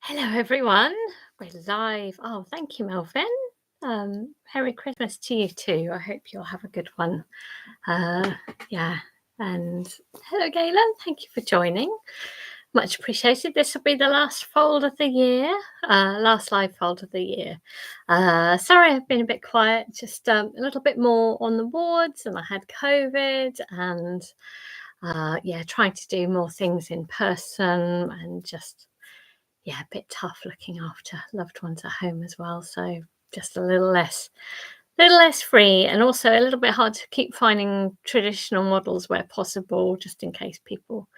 Hello, everyone. We're live. Oh, thank you, Melvin. Merry Christmas to you too. I hope you'll have a good one. Yeah. And hello, Galen. Thank you for joining. Much appreciated. This will be the last fold of the year, last live fold of the year. Sorry, I've been a bit quiet, just a little bit more on the wards, and I had COVID, and trying to do more things in person, and just a bit tough looking after loved ones at home as well. So just a little less free, and also a little bit hard to keep finding traditional models where possible, just in case people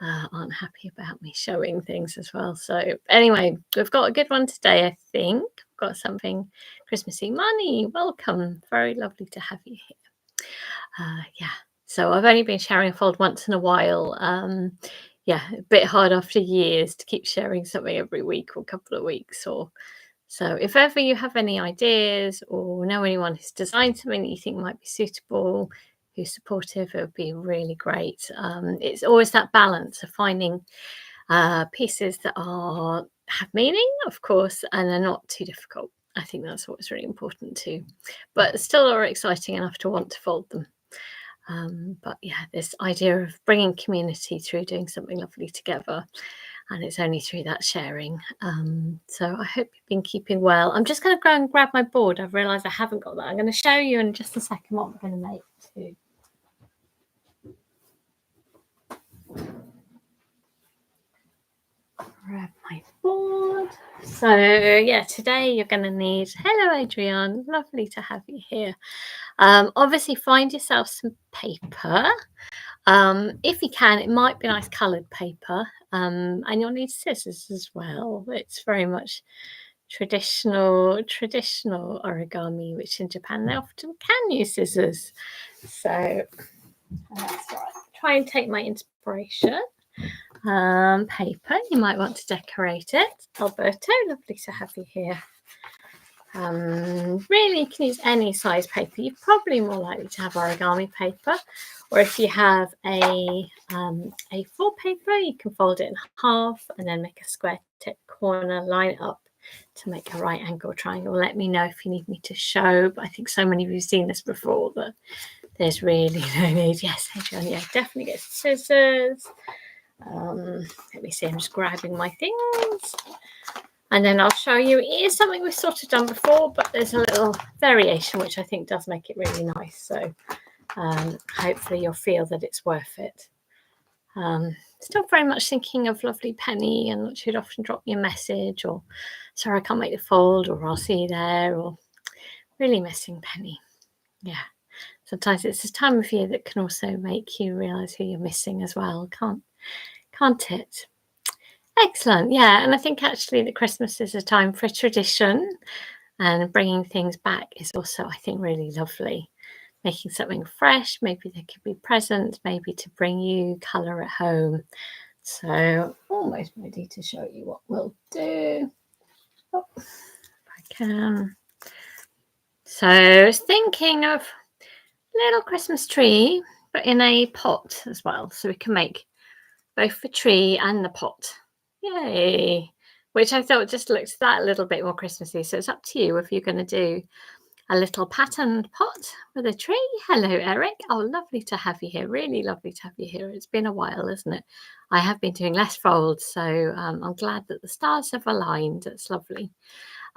aren't happy about me showing things as well. So anyway, we've got a good one today, I think. We've got something Christmassy. Money, welcome. Very lovely to have you here. So I've only been sharing a fold once in a while. A bit hard after years to keep sharing something every week or a couple of weeks. So if ever you have any ideas or know anyone who's designed something that you think might be suitable, who's supportive, it would be really great. It's always that balance of finding pieces that have meaning, of course, and are not too difficult. I think that's what's really important too, but still are exciting enough to want to fold them. This idea of bringing community through doing something lovely together, and it's only through that sharing. So I hope you've been keeping well. I'm just going to go and grab my board. I've realised I haven't got that. I'm going to show you in just a second what we're going to make too. Grab my board. So today you're going to need, hello Adrienne, lovely to have you here. Obviously find yourself some paper. If you can, it might be nice coloured paper, and you'll need scissors as well. It's very much traditional origami, which in Japan they often can use scissors. So that's right. Try and take my inspiration. Paper, you might want to decorate it. Alberto, lovely to have you here. Really, you can use any size paper. You're probably more likely to have origami paper, or if you have a A4 paper, you can fold it in half and then make a square tip corner, line it up to make a right angle triangle. Let me know if you need me to show, but I think so many of you have seen this before that there's really no need. Yes, Adrian, definitely get scissors. Let me see, I'm just grabbing my things. And then I'll show you, it is something we've sort of done before, but there's a little variation, which I think does make it really nice. So hopefully you'll feel that it's worth it. Still very much thinking of lovely Penny, and she'd often drop me a message, or sorry, I can't make the fold, or I'll see you there, or really missing Penny. Yeah. Sometimes it's this time of year that can also make you realise who you're missing as well, can't it? Excellent. Yeah, and I think actually that Christmas is a time for tradition, and bringing things back is also, I think, really lovely. Making something fresh, maybe there could be presents, maybe to bring you colour at home. So almost ready to show you what we'll do. Oh, if I can. So I was thinking of a little Christmas tree, but in a pot as well. So we can make both the tree and the pot. Yay! Which I thought just looked that little bit more Christmassy. So it's up to you if you're going to do a little patterned pot with a tree. Hello, Eric. Oh, lovely to have you here. Really lovely to have you here. It's been a while, isn't it? I have been doing less folds, so I'm glad that the stars have aligned. It's lovely.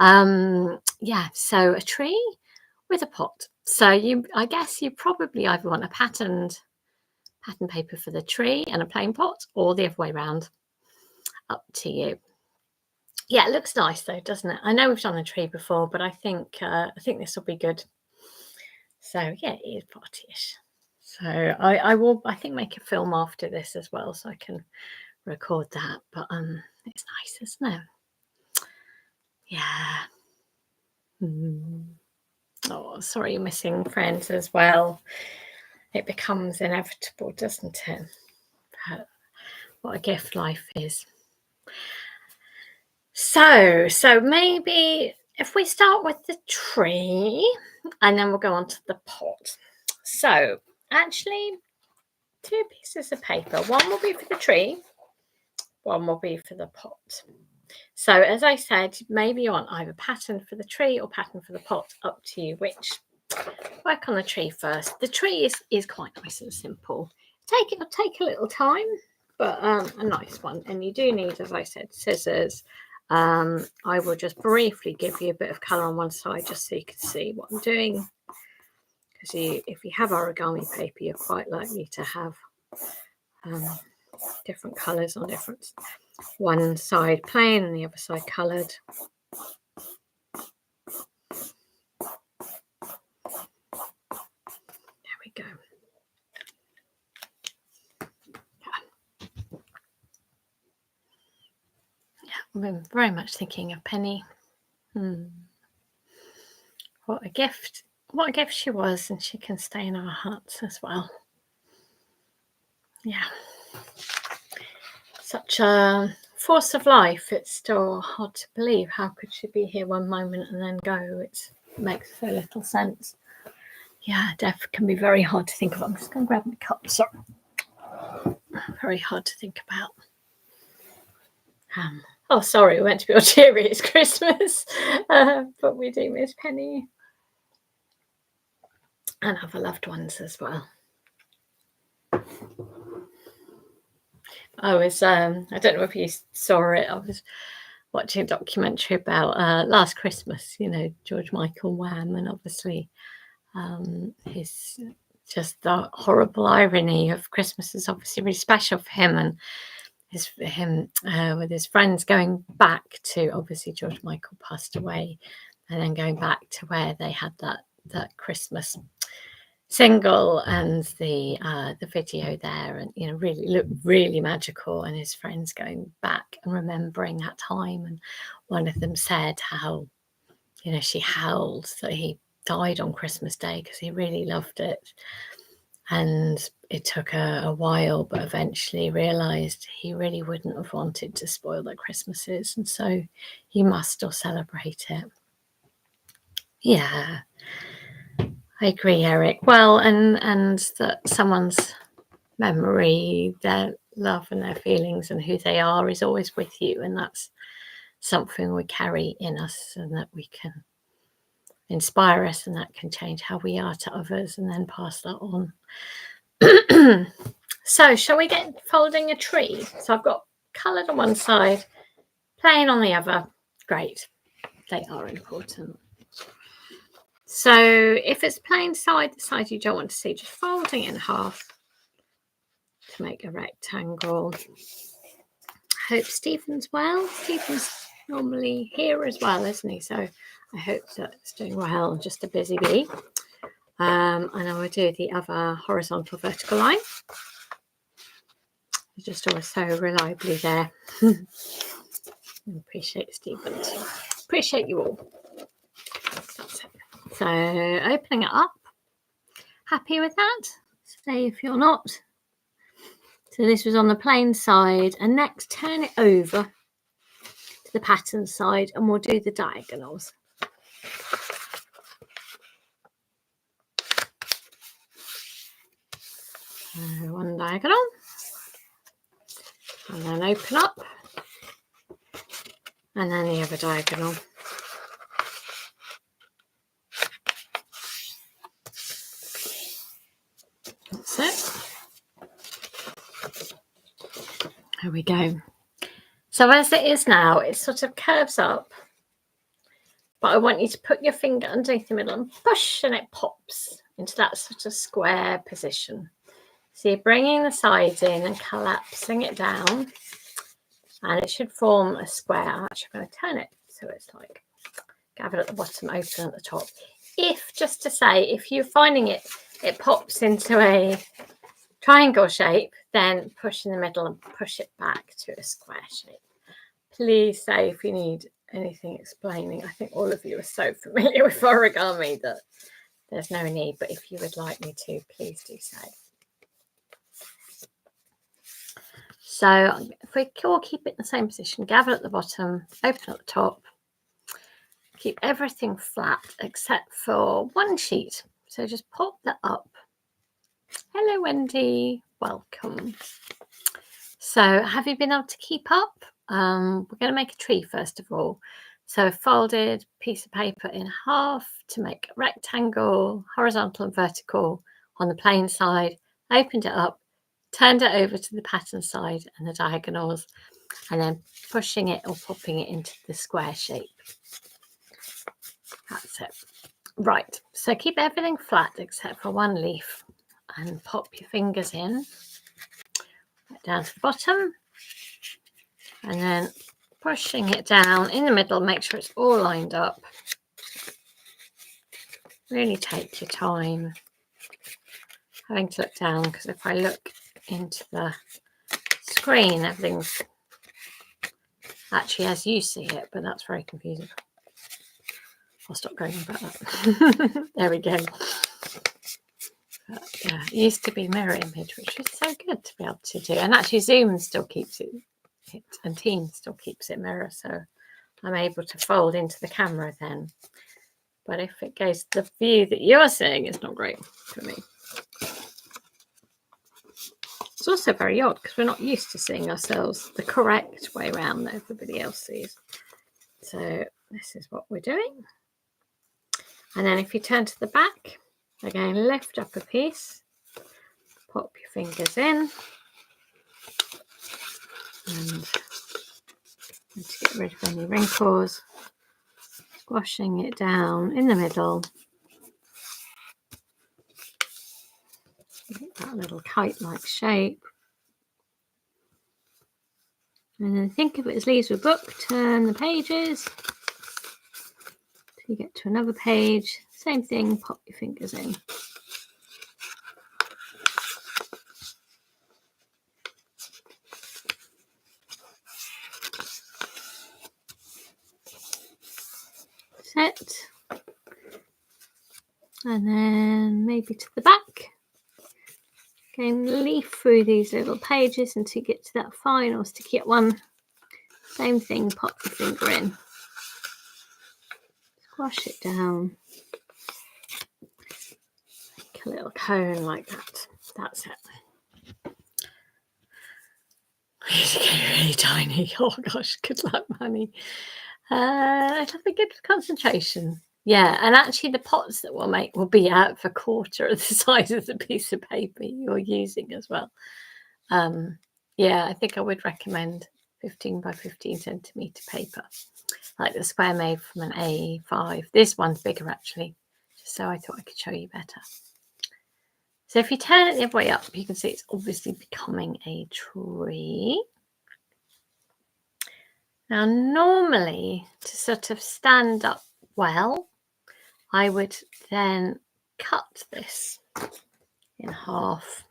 So a tree with a pot. So I guess you probably either want a pattern paper for the tree and a plain pot, or the other way around. Up to you. Yeah, it looks nice though, doesn't it? I know we've done a tree before, but I think this will be good. So yeah, it is partyish. So I will, I think, make a film after this as well, so I can record that. But it's nice, isn't it? Yeah. Oh, sorry, you're missing friends as well. It becomes inevitable, doesn't it? But what a gift life is. So maybe if we start with the tree, and then we'll go on to the pot. So actually, 2 pieces of paper. One will be for the tree, one will be for the pot. So as I said, maybe you want either pattern for the tree or pattern for the pot, up to you which. Work on the tree first. The tree is quite nice and simple. It'll take a little time, but a nice one. And you do need, as I said, scissors. I will just briefly give you a bit of colour on one side just so you can see what I'm doing. Because if you have origami paper, you're quite likely to have different colours on different. One side plain and the other side coloured. There we go. I've been very much thinking of Penny. What a gift. What a gift she was, and she can stay in our hearts as well. Yeah. Such a force of life. It's still hard to believe. How could she be here one moment and then go? It makes so little sense. Yeah, death can be very hard to think of. I'm just going to grab my cup. Sorry. Very hard to think about. Oh, sorry, we went to be all cheery. It's Christmas, but we do miss Penny and other loved ones as well. I don't know if you saw it. I was watching a documentary about last Christmas. You know, George Michael Wham, and obviously his just the horrible irony of Christmas is obviously really special for him, and him with his friends going back to, obviously George Michael passed away, and then going back to where they had that Christmas single and the video there, and really looked really magical, and his friends going back and remembering that time, and one of them said how she howled that he died on Christmas Day because he really loved it, and it took a while, but eventually realized he really wouldn't have wanted to spoil their Christmases, and so he must still celebrate it. Yeah, I agree, Eric. Well, and that someone's memory, their love and their feelings and who they are is always with you, and that's something we carry in us, and that we can inspire us, and that can change how we are to others and then pass that on. So shall we get folding a tree? So I've got coloured on one side, plain on the other. Great, they are important. So if it's plain side, the side you don't want to see, just folding it in half to make a rectangle. I hope Stephen's well. Stephen's normally here as well, isn't he? So I hope that it's doing well. Just a busy bee. And I will do the other horizontal vertical line. You're just always so reliably there. Appreciate Stephen. Appreciate you all. That's it. So opening it up. Happy with that? Say if you're not. So this was on the plain side, and next turn it over to the pattern side, and we'll do the diagonals. One diagonal, and then open up, and then the other diagonal. That's it. There we go. So as it is now, it sort of curves up, but I want you to put your finger underneath the middle and push, and it pops into that sort of square position. So you're bringing the sides in and collapsing it down, and it should form a square. I'm actually going to turn it so it's like gathered at the bottom, open at the top. Just to say, if you're finding it pops into a triangle shape, then push in the middle and push it back to a square shape. Please say if you need anything explaining. I think all of you are so familiar with origami that there's no need, but if you would like me to, please do so. So if we all keep it in the same position, gather at the bottom, open at the top, keep everything flat except for one sheet. So just pop that up. Hello, Wendy. Welcome. So have you been able to keep up? we're going to make a tree first of all. So folded piece of paper in half to make a rectangle, horizontal and vertical on the plain side, opened it up, turned it over to the pattern side and the diagonals, and then pushing it or popping it into the square shape. That's it. Right, so keep everything flat except for one leaf and pop your fingers in right down to the bottom, and then pushing it down in the middle, make sure it's all lined up. Really take your time having to look down, because if I look into the screen, everything's actually as you see it, but that's very confusing. I'll stop going on about that. There we go. But, yeah, it used to be mirror image, which is so good to be able to do. And actually Zoom still keeps it and Teams still keeps it mirror, so I'm able to fold into the camera then. But if it goes to the view that you're seeing, it's not great for me. It's also very odd because we're not used to seeing ourselves the correct way around that everybody else sees. So this is what we're doing. And then if you turn to the back, again, lift up a piece, pop your fingers in, and to get rid of any wrinkles, squashing it down in the middle. Get that little kite-like shape. And then think of it as leaves of a book, turn the pages. You get to another page, same thing, pop your fingers in. Set. And then maybe to the back. Again, leaf through these little pages until you get to that final sticky one. Same thing, pop your finger in. Squash it down. Make a little cone like that. That's it. It's getting really tiny. Oh gosh, good luck, honey. Have a good concentration. Yeah, and actually the pots that we'll make will be out for a quarter of the size of the piece of paper you're using as well. Yeah, I think I would recommend 15 by 15 centimetre paper, like the square made from an A5. This one's bigger actually, so I thought I could show you better. So if you turn it the other way up, you can see it's obviously becoming a tree. Now, normally to sort of stand up well, I would then cut this in half,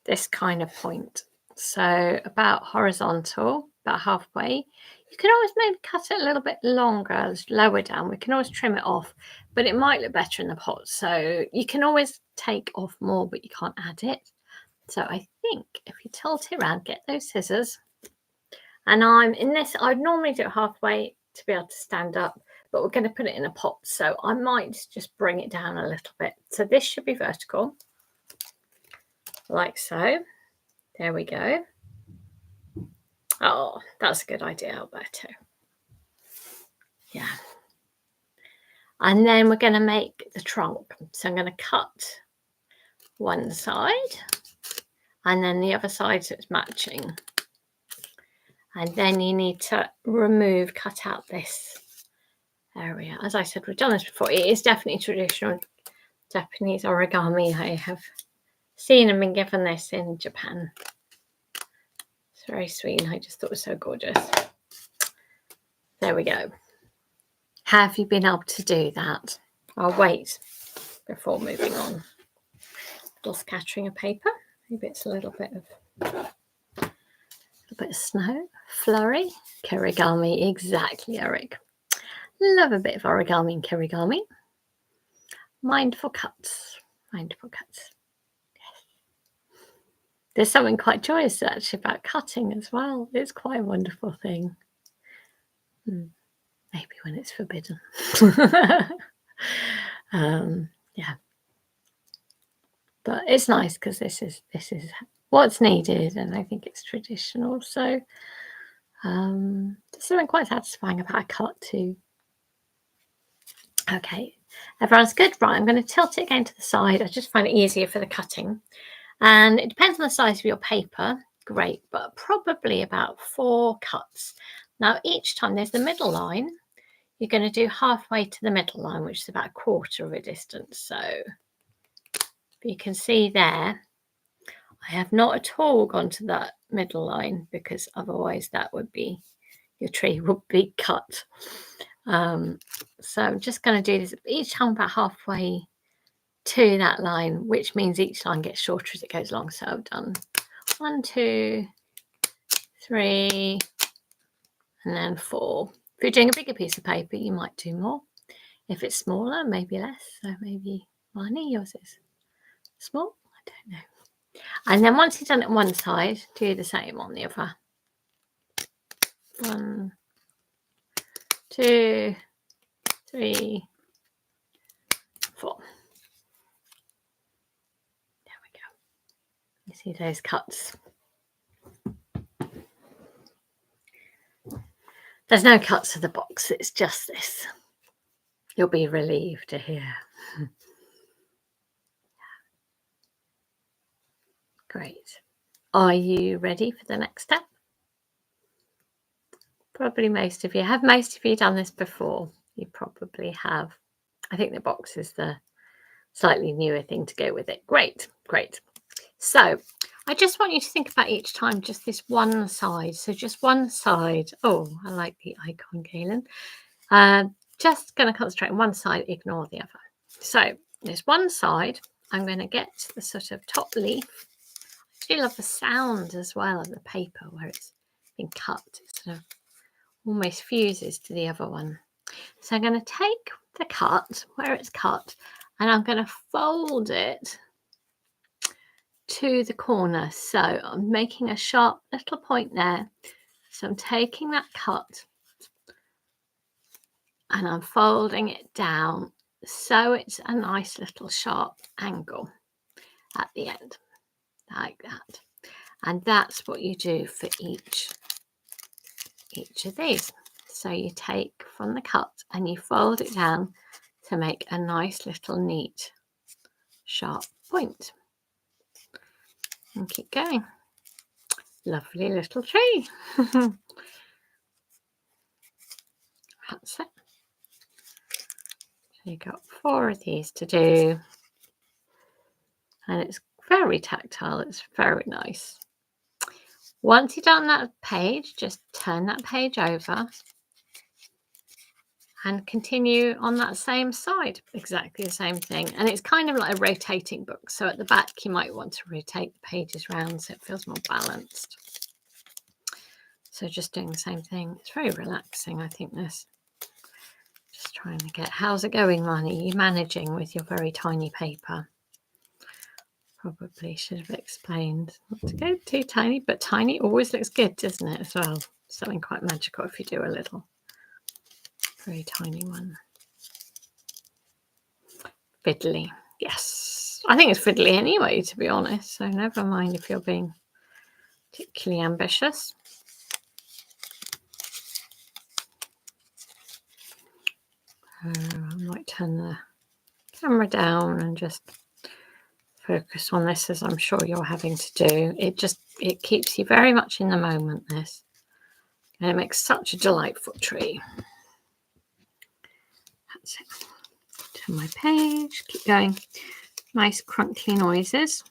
this kind of point. So about horizontal, about halfway. You can always maybe cut it a little bit longer, lower down. We can always trim it off, but it might look better in the pot. So you can always take off more, but you can't add it. So I think if you tilt it around, get those scissors. And I'm in this, I'd normally do it halfway to be able to stand up, but we're going to put it in a pot. So I might just bring it down a little bit. So this should be vertical, like so. There we go. Oh, that's a good idea, Alberto. Yeah. And then we're going to make the trunk. So I'm going to cut one side and then the other side so it's matching. And then you need to cut out this area. As I said, we've done this before. It is definitely traditional Japanese origami. I have seen and been given this in Japan. It's very sweet. I just thought it was so gorgeous. There we go. Have you been able to do that? I'll wait before moving on. Little scattering of paper. Maybe it's a little bit of snow. Flurry. Kirigami. Exactly, Eric. Love a bit of origami and kirigami. Mindful cuts. Mindful cuts. There's something quite joyous actually about cutting as well. It's quite a wonderful thing. Maybe when it's forbidden. Yeah. But it's nice because this is what's needed, and I think it's traditional. So There's something quite satisfying about a cut too. Okay, everyone's good. Right, I'm going to tilt it again to the side. I just find it easier for the cutting. And it depends on the size of your paper. Great, but probably about 4 cuts. Now, each time there's the middle line, you're going to do halfway to the middle line, which is about a quarter of a distance. So you can see there, I have not at all gone to that middle line because otherwise that would be, your tree would be cut. So I'm just going to do this each time about halfway to that line, which means each line gets shorter as it goes along. So I've done 1, 2, 3, and then 4. If you're doing a bigger piece of paper, you might do more. If it's smaller, maybe less. So maybe Marnie, yours is small. I don't know. And then once you've done it on one side, do the same on the other. 1, 2, 3, 4. There we go. You see those cuts. There's no cuts to the box. It's just this. You'll be relieved to hear. Great. Are you ready for the next step? Probably most of you. Have most of you done this before? You probably have. I think the box is the slightly newer thing to go with it. Great, great. So I just want you to think about each time just this one side. So just one side. Oh, I like the icon, Kaylin. Just going to concentrate on one side, ignore the other. So there's one side. I'm going to get the sort of top leaf. I do love the sound as well of the paper where it's been cut. It sort of almost fuses to the other one. So I'm going to take the cut where it's cut and I'm going to fold it to the corner. So I'm making a sharp little point there. So I'm taking that cut and I'm folding it down so it's a nice little sharp angle at the end, like that. And that's what you do for each of these. So you take from the cut and you fold it down to make a nice little neat sharp point. And keep going. Lovely little tree. That's it. So you've got 4 of these to do. And it's very tactile. It's very nice. Once you've done that page, just turn that page over and continue on that same side, exactly the same thing. And it's kind of like a rotating book. So at the back, you might want to rotate the pages around so it feels more balanced. So just doing the same thing. It's very relaxing, I think, this. Just trying to get, how's it going, Marnie? Are you managing with your very tiny paper? Probably should have explained not to go too tiny, but tiny always looks good, doesn't it, as well? Something quite magical if you do a little, very tiny one. Fiddly. Yes. I think it's fiddly anyway, to be honest. So never mind if you're being particularly ambitious. I might turn the camera down and just focus on this, as I'm sure you're having to do. It keeps you very much in the moment, this. And it makes such a delightful tree. That's it. Turn my page, keep going. Nice crunkly noises.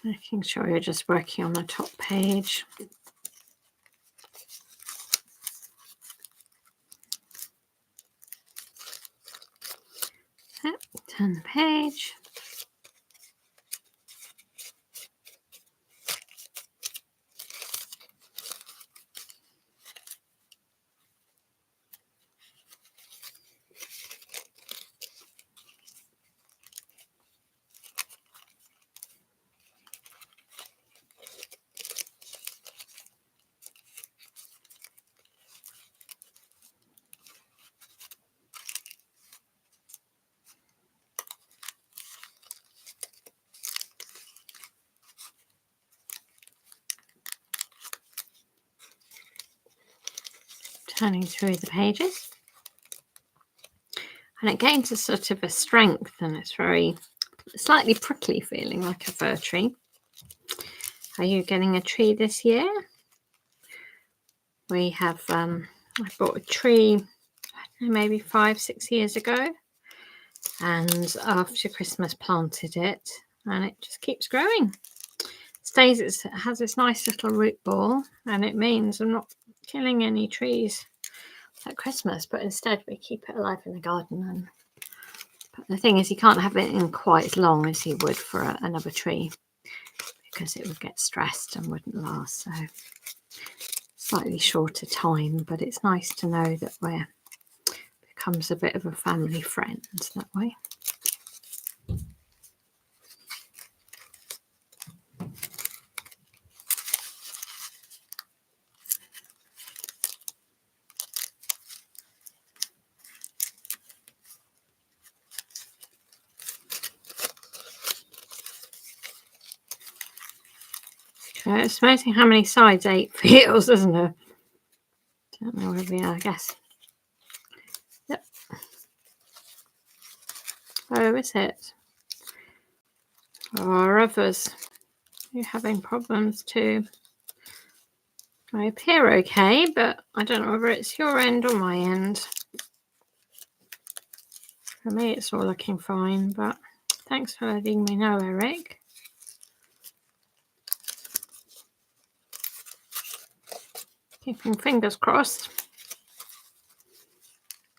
Making sure you're just working on the top page. Yep, turn the page. turning through the pages. And it gains a sort of a strength, and it's very slightly prickly feeling, like a fir tree. Are you getting a tree this year? We have, I bought a tree, I don't know, maybe 5-6 years ago. And after Christmas planted it, and it just keeps growing. It has this nice little root ball, and it means I'm not killing any trees at Christmas, but instead we keep it alive in the garden. But the thing is, you can't have it in quite as long as you would for another tree, because it would get stressed and wouldn't last. So slightly shorter time, but it's nice to know that we're becomes a bit of a family friend that way. It's amazing how many sides 8 feels, isn't it? Don't know where we are, I guess. Yep. Oh, is it? Or others? You're having problems too. I appear okay, but I don't know whether it's your end or my end. For me, it's all looking fine, but thanks for letting me know, Eric. Keeping fingers crossed.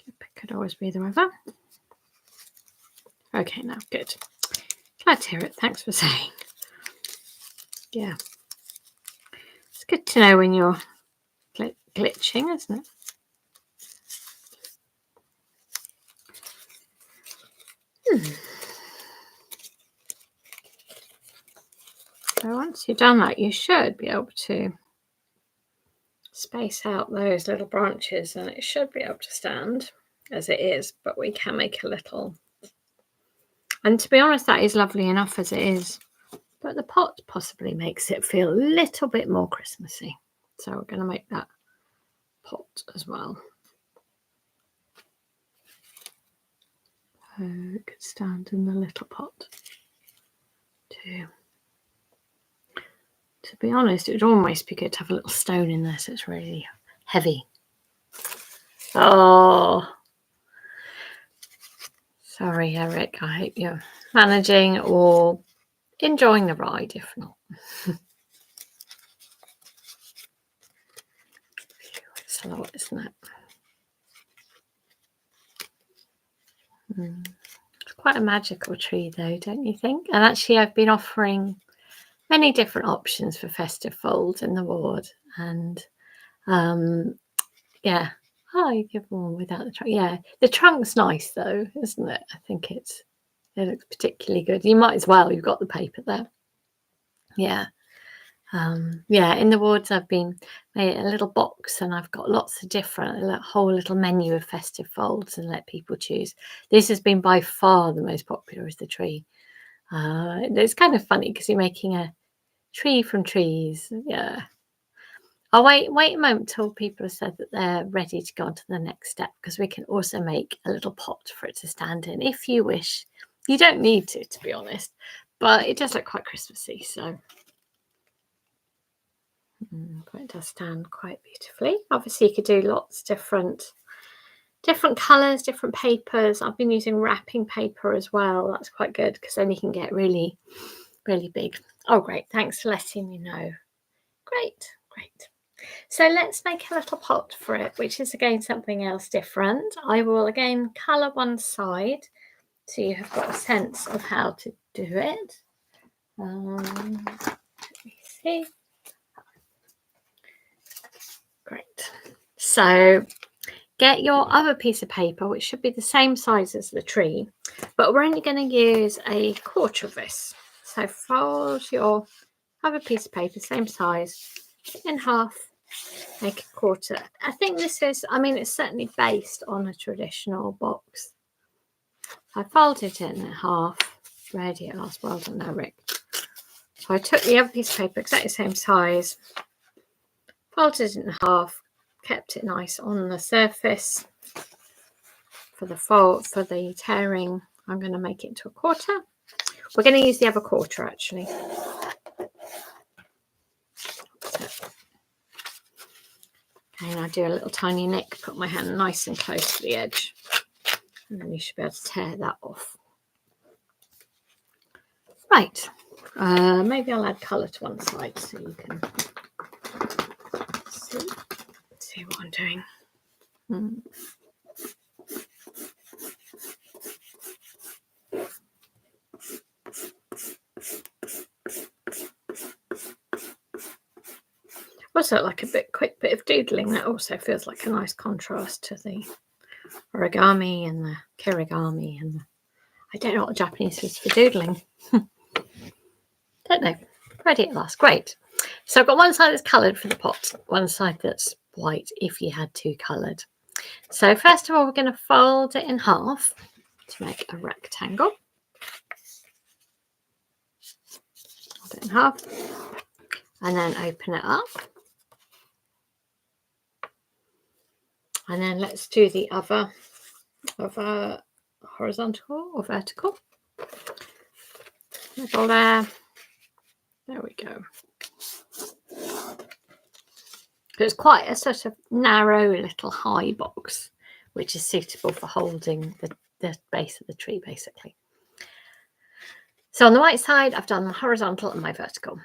It could always be the weather. Okay, now, good. Glad to hear it. Thanks for saying. Yeah. It's good to know when you're glitching, isn't it? So once you've done that, you should be able to space out those little branches, and it should be able to stand as it is, but we can make a little. And to be honest, that is lovely enough as it is, but the pot possibly makes it feel a little bit more Christmassy. So we're going to make that pot as well. So it could stand in the little pot too. To be honest, it would almost be good to have a little stone in there so it's really heavy. Oh, sorry, Eric. I hope you're managing or enjoying the ride, if not. It's a lot, isn't it? It's quite a magical tree, though, don't you think? And actually, I've been offering many different options for festive folds in the ward, and yeah. Oh, you give one without the trunk. Yeah, the trunk's nice though, isn't it? I think it looks particularly good. You might as well. You've got the paper there. Yeah. Yeah, in the wards I've been made a little box, and I've got lots of different, a whole little menu of festive folds, and let people choose. This has been by far the most popular, is the tree. It's kind of funny because you're making a tree from trees. Yeah. I'll wait a moment till people have said that they're ready to go on to the next step, because we can also make a little pot for it to stand in if you wish. You don't need to be honest, but it does look quite Christmassy, so it does stand quite beautifully. Obviously, you could do lots of different colours, different papers. I've been using wrapping paper as well. That's quite good because then you can get really, really big. Oh, great. Thanks for letting me know. Great. So let's make a little pot for it, which is again something else different. I will again colour one side so you have got a sense of how to do it. Let me see. Great. So get your other piece of paper, which should be the same size as the tree, but we're only going to use a quarter of this. So fold your other piece of paper, same size, in half, make a quarter. I think this is, it's certainly based on a traditional box. I folded it in half, ready at last. Well done, Eric. So I took the other piece of paper, exactly the same size, folded it in half, kept it nice on the surface. For the fold, for the tearing, I'm going to make it into a quarter. We're going to use the other quarter actually. And I do a little tiny nick, put my hand nice and close to the edge, and then you should be able to tear that off. Right, maybe I'll add colour to one side so you can see what I'm doing. Also, like a quick bit of doodling, that also feels like a nice contrast to the origami and the kirigami and I don't know what Japanese is for doodling. Don't know. Ready at last. Great. So I've got one side that's coloured for the pot, one side that's white if you had two coloured. So first of all, we're going to fold it in half to make a rectangle. Fold it in half and then open it up. And then let's do the other horizontal or vertical. Middle there. There we go. It's quite a sort of narrow little high box, which is suitable for holding the base of the tree, basically. So on the right side, I've done my horizontal and my vertical.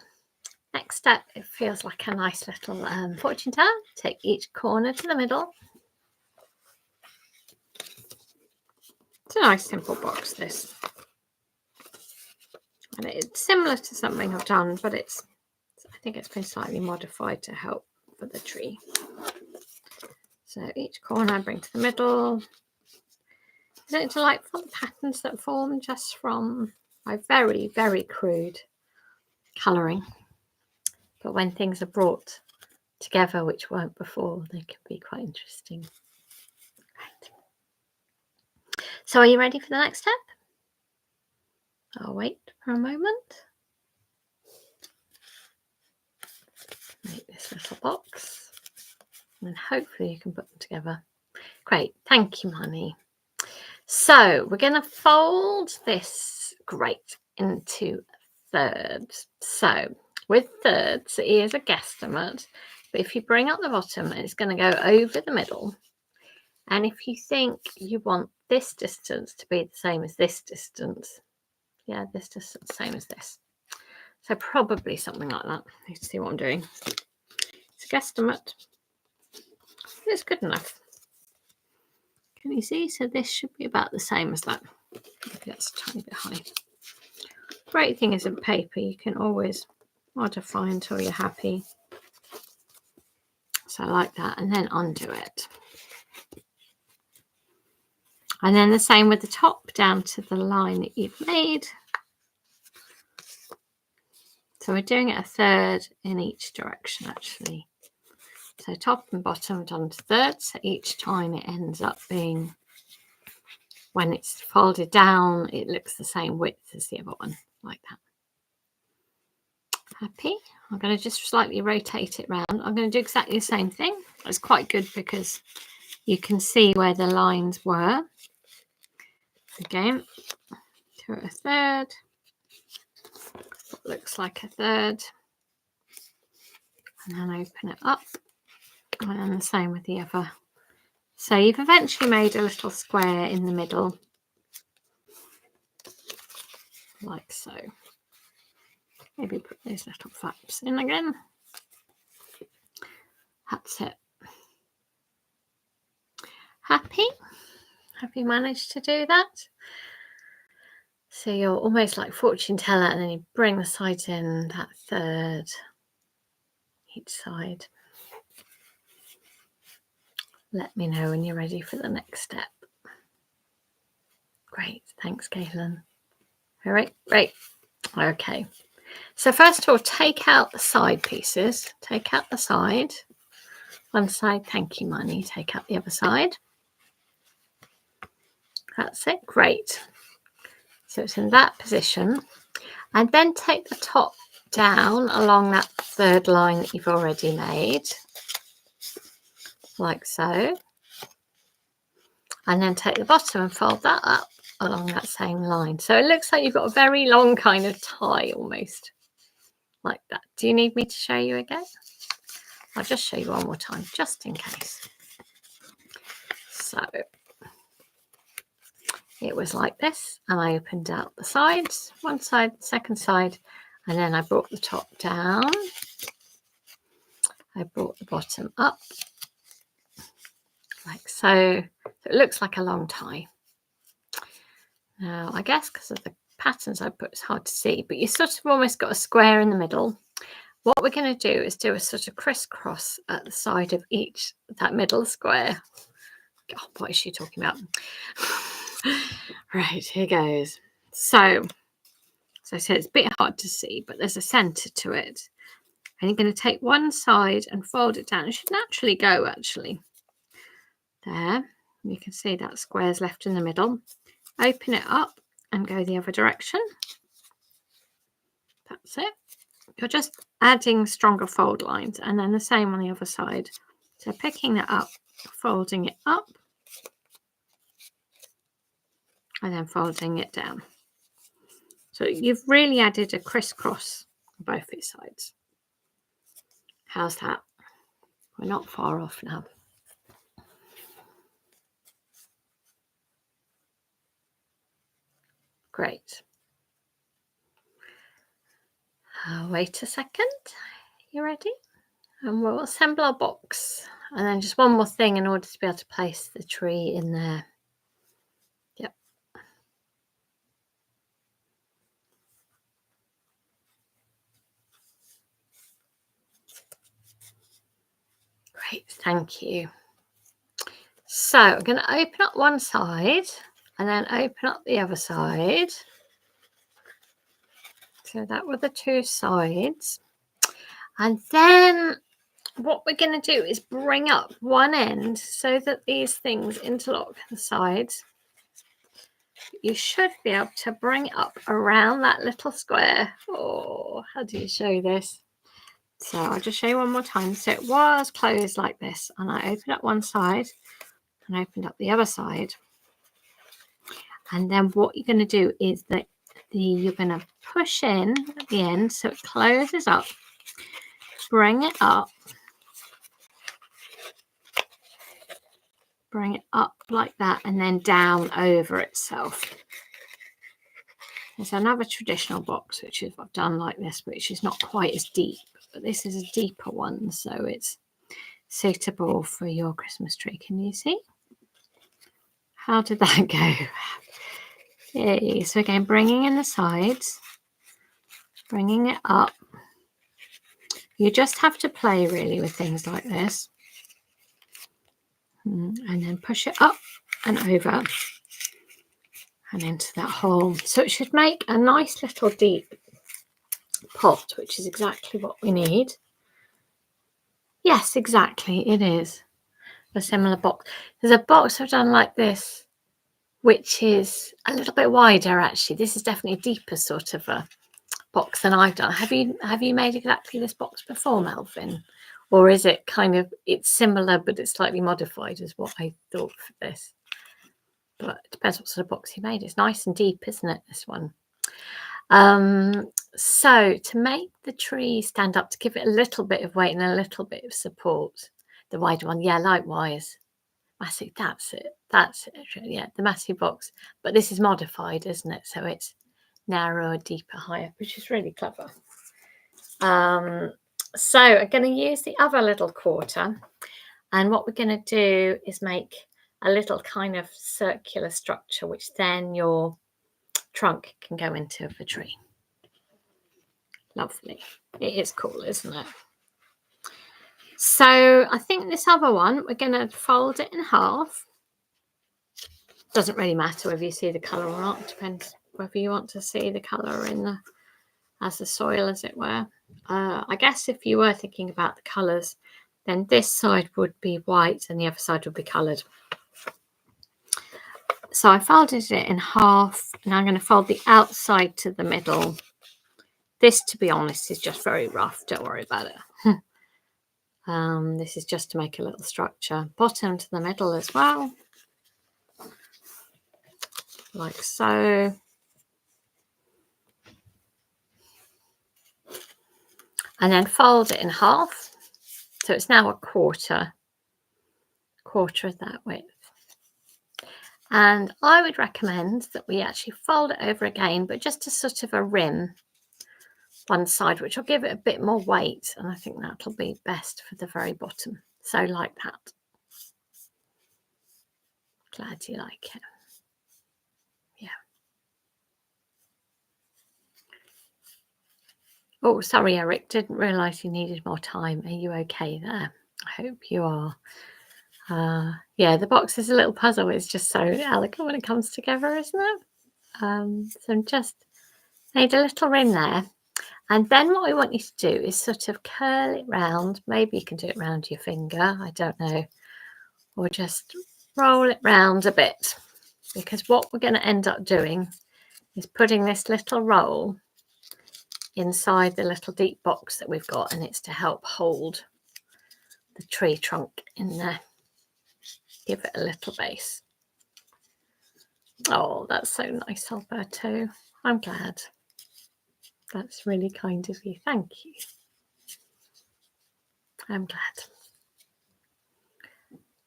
Next step, it feels like a nice little fortune teller. Take each corner to the middle. It's a nice simple box, this. And it's similar to something I've done, but I think it's been slightly modified to help for the tree. So each corner I bring to the middle. Isn't it delightful, the patterns that form just from my very, very crude colouring? But when things are brought together, which weren't before, they can be quite interesting. Right. So are you ready for the next step? I'll wait for a moment. Make this little box. And then hopefully you can put them together. Great. Thank you, Money. So we're going to fold this into thirds. So with thirds, it is a guesstimate. But if you bring up the bottom, it's going to go over the middle. And if you think you want this distance to be the same as this distance, yeah, this distance, same as this. So probably something like that. You see what I'm doing. It's a guesstimate. It's good enough. Can you see? So this should be about the same as that. Maybe that's a tiny bit high. Great thing is in paper, you can always modify until you're happy. So like that, and then undo it. And then the same with the top down to the line that you've made. So we're doing it a third in each direction actually. So top and bottom done to thirds. So each time it ends up being, when it's folded down, it looks the same width as the other one, like that. Happy? I'm going to just slightly rotate it round. I'm going to do exactly the same thing. It's quite good because you can see where the lines were. Again, do a third. What looks like a third. And then open it up. And then the same with the other. So you've eventually made a little square in the middle. Like so. Maybe put those little flaps in again. That's it. Happy? Have you managed to do that? So you're almost like fortune teller, and then you bring the sides in, that third each side. Let me know when you're ready for the next step. Great, thanks, Caitlin. All right, great. Okay, so first of all, take out the side pieces. Take out the side. One side, thank you, Money. Take out the other side. That's it, great. So it's in that position. And then take the top down along that third line that you've already made. like so. And then take the bottom and fold that up along that same line. So it looks like you've got a very long kind of tie almost like that. Do you need me to show you again? I'll just show you one more time just in case. So it was like this, and I opened out the sides, one side, the second side, and then I brought the top down. I brought the bottom up like so. So it looks like a long tie. Now, I guess because of the patterns I put, it's hard to see, but you sort of almost got a square in the middle. What we're going to do is do a sort of crisscross at the side of each, that middle square. Oh, what is she talking about? Right, here goes. So, as I said, it's a bit hard to see, but there's a centre to it. And you're going to take one side and fold it down. It should naturally go, actually. There. You can see that square's left in the middle. Open it up and go the other direction. That's it. You're just adding stronger fold lines, and then the same on the other side. So picking that up, folding it up, and then folding it down. So you've really added a crisscross on both these sides. How's that? We're not far off now. Great. Wait a second. You ready? And we'll assemble our box. And then just one more thing in order to be able to place the tree in there. Yep. Great, thank you. So I'm going to open up one side and then open up the other side. So that were the two sides. And then what we're going to do is bring up one end so that these things interlock the sides. You should be able to bring it up around that little square. Oh, how do you show this? So I'll just show you one more time. So it was closed like this, and I opened up one side and opened up the other side. And then what you're going to do is that you're going to push in at the end so it closes up. Bring it up. Bring it up like that and then down over itself. There's another traditional box which is I've done like this, which is not quite as deep, but this is a deeper one, so it's suitable for your Christmas tree. Can you see? How did that go? Yay. So again, bringing in the sides, bringing it up. You just have to play really with things like this. And then push it up and over and into that hole. So it should make a nice little deep pot, which is exactly what we need. Yes, exactly, it is a similar box. There's a box I've done like this, which is a little bit wider actually. This is definitely a deeper sort of a box than I've done. Have you made exactly this box before, Melvin? Or is it kind of, it's similar but it's slightly modified is what I thought for this? But it depends what sort of box you made. It's nice and deep, isn't it, this one? So to make the tree stand up, to give it a little bit of weight and a little bit of support, the wider one, yeah, likewise. Massive, that's it. Yeah, the massive box. But this is modified, isn't it? So it's narrower, deeper, higher, which is really clever. So I'm going to use the other little quarter, and what we're going to do is make a little kind of circular structure, which then your trunk can go into the tree. Lovely. It is cool, isn't it? So I think this other one, we're going to fold it in half. Doesn't really matter whether you see the colour or not. Depends whether you want to see the colour in the as the soil, as it were. I guess if you were thinking about the colours, then this side would be white and the other side would be coloured. So I folded it in half, and I'm going to fold the outside to the middle. This, to be honest, is just very rough. Don't worry about it. This is just to make a little structure. Bottom to the middle as well, like so. And then fold it in half. So it's now a quarter of that width. And I would recommend that we actually fold it over again, but just to sort of a rim one side, which will give it a bit more weight. And I think that'll be best for the very bottom. So like that. Glad you like it. Yeah. Oh, sorry, Eric. Didn't realise you needed more time. Are you okay there? I hope you are. Yeah, the box is a little puzzle. It's just so elegant when it comes together, isn't it? So I'm just made a little rim there. And then what I want you to do is sort of curl it round. Maybe you can do it round your finger. I don't know. Or just roll it round a bit. Because what we're going to end up doing is putting this little roll inside the little deep box that we've got. And it's to help hold the tree trunk in there. Give it a little base. Oh, that's so nice, Alberto. I'm glad. That's really kind of you. Thank you. I'm glad.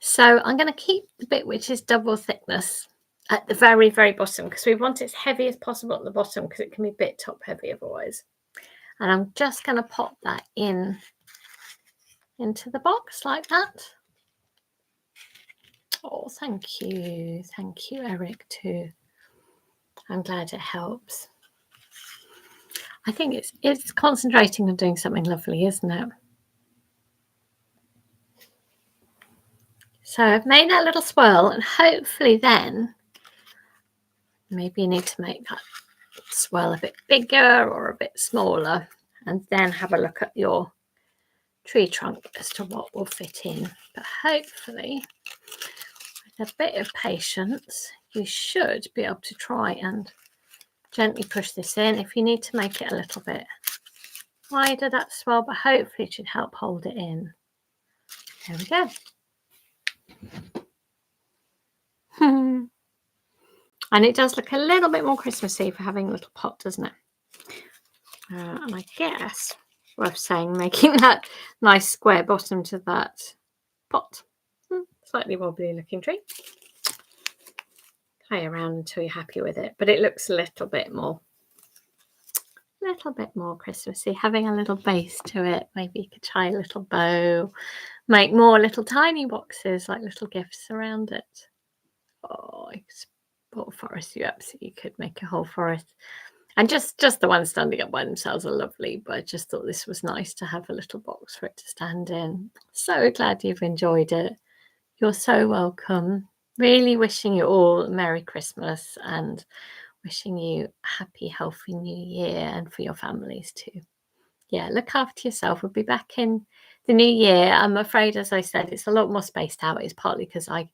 So I'm going to keep the bit which is double thickness at the very, very bottom because we want it as heavy as possible at the bottom because it can be a bit top heavy otherwise. And I'm just going to pop that into the box like that. Oh, thank you. Thank you, Eric, too. I'm glad it helps. I think it's concentrating on doing something lovely, isn't it? So I've made that little swirl, and hopefully then maybe you need to make that swirl a bit bigger or a bit smaller, and then have a look at your tree trunk as to what will fit in. But hopefully, with a bit of patience, you should be able to try and gently push this in. If you need to make it a little bit wider, that's well, but hopefully it should help hold it in. There we go. And it does look a little bit more Christmassy for having a little pot, doesn't it? And I guess worth saying, making that nice square bottom to that pot. Slightly wobbly looking tree. Play around until you're happy with it, but it looks a little bit more Christmassy, having a little base to it. Maybe you could tie a little bow, make more little tiny boxes like little gifts around it. Oh, I bought a forest. You absolutely could make a whole forest. And just the ones standing up by themselves are lovely, but I just thought this was nice to have a little box for it to stand in. So glad you've enjoyed it. You're so welcome. Really wishing you all a Merry Christmas and wishing you a happy, healthy New Year, and for your families too. Yeah, look after yourself. We'll be back in the new year. I'm afraid, as I said, it's a lot more spaced out. It's partly because I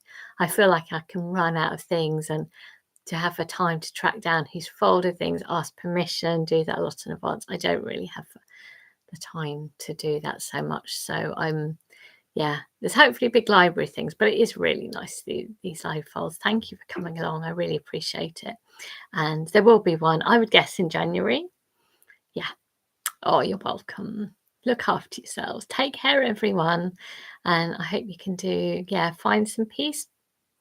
feel like I can run out of things, and to have a time to track down who's folded things, ask permission, do that a lot in advance. I don't really have the time to do that so much. So yeah, there's hopefully big library things, but it is really nice to do these live folds. Thank you for coming along. I really appreciate it. And there will be one, I would guess, in January. Yeah. Oh, you're welcome. Look after yourselves. Take care, everyone. And I hope you can find some peace.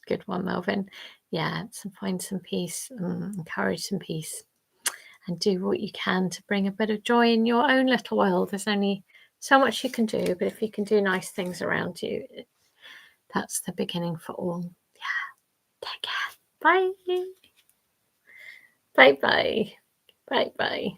Good one, Melvin. Yeah, find some peace, encourage some peace, and do what you can to bring a bit of joy in your own little world. There's only so much you can do, but if you can do nice things around you, that's the beginning for all. Yeah. Take care. Bye. Bye-bye. Bye-bye.